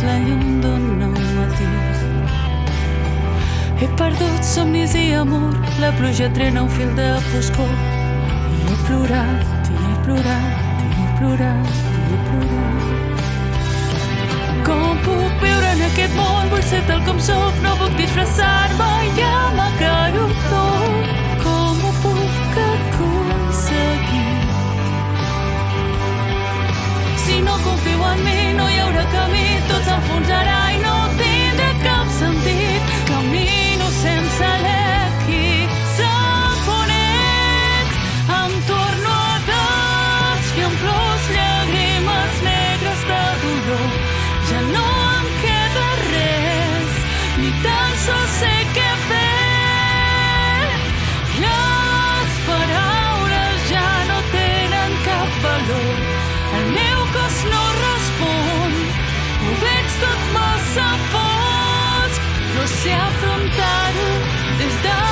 és la llum d'un nou matí. He perdut somnis i amor, la pluja trena un fil de foscor. I he plorat, i he plorat, i he plorat, i he plorat. Com puc viure en aquest món? Vull ser tal com sóc, no puc disfressar-me, ja m'ha caigut tot. Com ho puc aconseguir? Si no confio en mi, no hi haurà camí, tot s'enfonsarà i no tindrà cap sentit. Camino sense l'equi, sap on ets, em torno a desfer amb plors, llàgrimes negres de dolor. Ja no em queda res, ni tan sols sé què fer. Les paraules ja no tenen cap valor. El meu cos no respon, ho veig tot massa fosc. No sé afrontar-ho des de